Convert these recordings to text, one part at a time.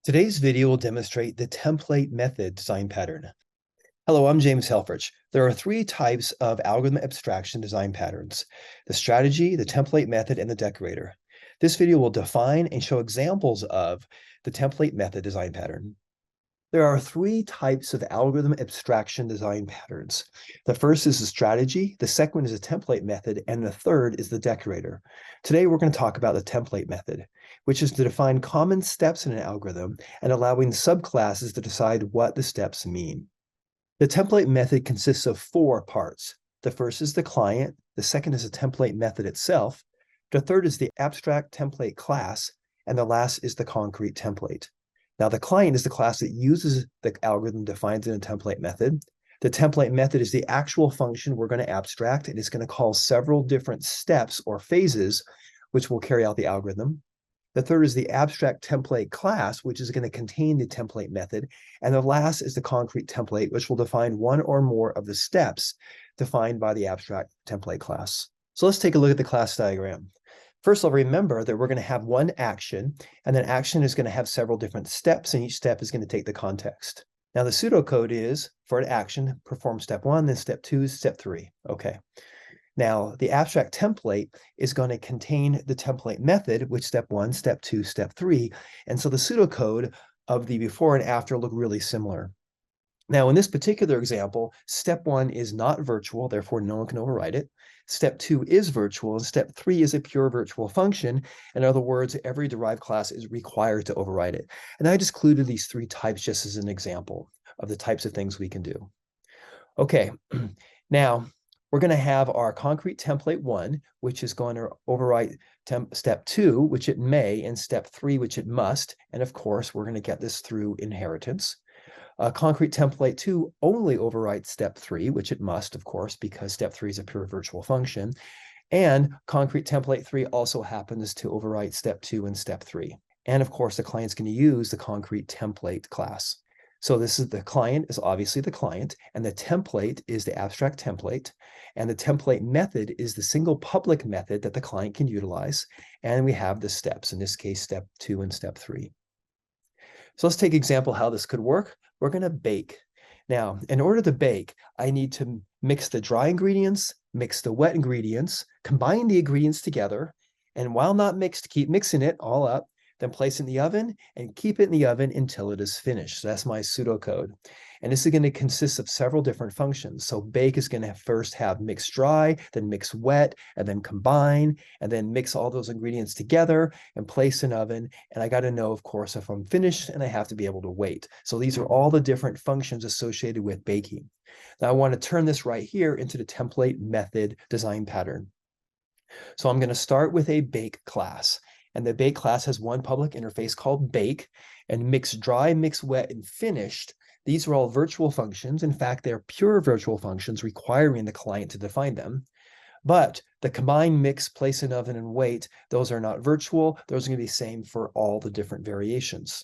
Today's video will demonstrate the template method design pattern. Hello, I'm James Helfrich. There are three types of algorithm abstraction design patterns: the strategy, the template method, and the decorator. This video will define and show examples of the template method design pattern. There are three types of algorithm abstraction design patterns. The first is the strategy, the second one is the template method, and the third is the decorator. Today, we're going to talk about the template method, which is to define common steps in an algorithm and allowing subclasses to decide what the steps mean. The template method consists of four parts. The first is the client, the second is the template method itself, the third is the abstract template class, and the last is the concrete template. Now, the client is the class that uses the algorithm defined in a template method. The template method is the actual function we're going to abstract, and it's going to call several different steps or phases which will carry out the algorithm. The third is the abstract template class, which is going to contain the template method. And the last is the concrete template, which will define one or more of the steps defined by the abstract template class. So let's take a look at the class diagram. First, I'll remember that we're going to have one action, and that action is going to have several different steps, and each step is going to take the context. Now, the pseudocode is for an action, perform step one, then step two, step three. Okay. Now, the abstract template is going to contain the template method, which step one, step two, step three. And so the pseudocode of the before and after look really similar. Now, in this particular example, step one is not virtual, therefore no one can override it. Step two is virtual, and step three is a pure virtual function. In other words, every derived class is required to override it. And I just included these three types just as an example of the types of things we can do. Okay, now we're going to have our concrete template one, which is going to overwrite step two, which it may, and step three, which it must. And of course, we're going to get this through inheritance. Concrete template two only overwrites step three, which it must, of course, because step three is a pure virtual function. And concrete template three also happens to overwrite step two and step three. And of course, the client's going to use the concrete template class. So this is the client is obviously the client, and the template is the abstract template, and the template method is the single public method that the client can utilize. And we have the steps, in this case, step two and step three. So let's take an example how this could work. We're going to bake. Now, in order to bake, I need to mix the dry ingredients, mix the wet ingredients, combine the ingredients together, and while not mixed, keep mixing it all up, then place it in the oven and keep it in the oven until it is finished. So that's my pseudocode. And this is going to consist of several different functions. So bake is going to first have mix dry, then mix wet, and then combine, and then mix all those ingredients together and place in oven. And I got to know, of course, if I'm finished, and I have to be able to wait. So these are all the different functions associated with baking. Now I want to turn this right here into the template method design pattern. So I'm going to start with a bake class. And the bake class has one public interface called bake, and mix dry, mix wet, and finished. These are all virtual functions. In fact, they're pure virtual functions requiring the client to define them. But the combine, mix, place in oven, and wait, those are not virtual. Those are going to be the same for all the different variations.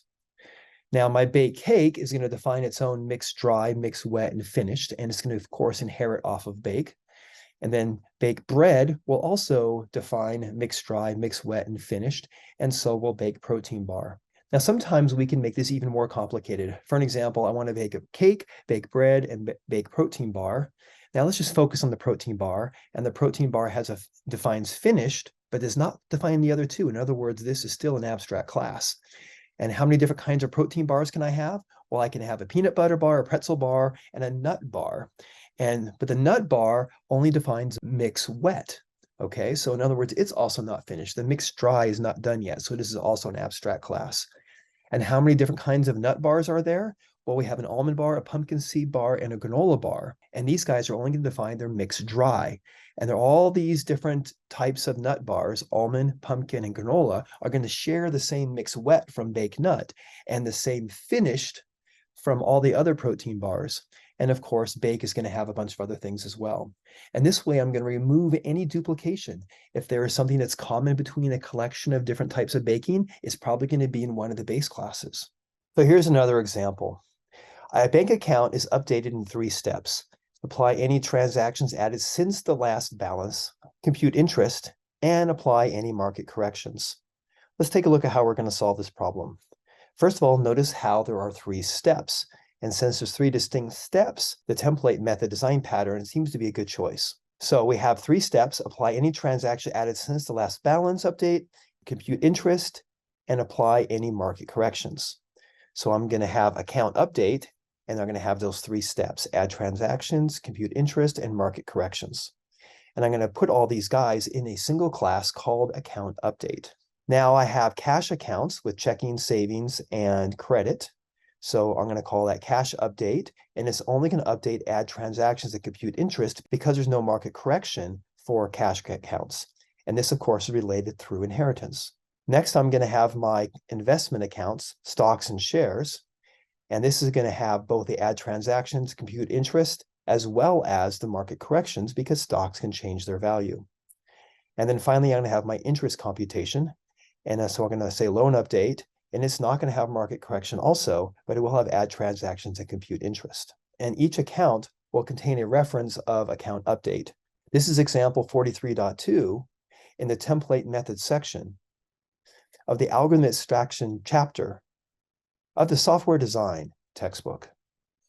Now, my bake cake is going to define its own mix dry, mix wet, and finished. And it's going to, of course, inherit off of bake. And then bake bread will also define mixed dry, mixed wet, and finished. And so we'll bake protein bar. Now, sometimes we can make this even more complicated. For an example, I want to bake a cake, bake bread, and bake protein bar. Now let's just focus on the protein bar. And the protein bar defines finished, but does not define the other two. In other words, this is still an abstract class. And how many different kinds of protein bars can I have? Well, I can have a peanut butter bar, a pretzel bar, and a nut bar. But the nut bar only defines mix wet. Okay, so in other words, it's also not finished. The mix dry is not done yet. So this is also an abstract class. And how many different kinds of nut bars are there? Well, we have an almond bar, a pumpkin seed bar, and a granola bar. And these guys are only going to define their mix dry. And they're all these different types of nut bars, almond, pumpkin, and granola, are going to share the same mix wet from baked nut and the same finished from all the other protein bars. And of course, bake is going to have a bunch of other things as well. And this way, I'm going to remove any duplication. If there is something that's common between a collection of different types of baking, it's probably going to be in one of the base classes. So here's another example. A bank account is updated in 3 steps. Apply any transactions added since the last balance, compute interest, and apply any market corrections. Let's take a look at how we're going to solve this problem. First of all, notice how there are 3 steps. And since there's 3 distinct steps, the template method design pattern seems to be a good choice. So we have 3 steps: apply any transaction added since the last balance update, compute interest, and apply any market corrections. So I'm going to have account update, and I'm going to have those 3 steps: add transactions, compute interest, and market corrections. And I'm going to put all these guys in a single class called account update. Now I have cash accounts with checking, savings, and credit. So I'm going to call that cash update, and it's only going to update add transactions and compute interest because there's no market correction for cash accounts. And this, of course, is related through inheritance. Next, I'm going to have my investment accounts, stocks and shares. And this is going to have both the add transactions, compute interest, as well as the market corrections because stocks can change their value. And then finally, I'm going to have my interest computation. And so I'm going to say loan update, and it's not going to have market correction also, but it will have add transactions and compute interest. And each account will contain a reference of account update. This is example 43.2 in the template method section of the Algorithm Abstraction chapter of the Software Design textbook.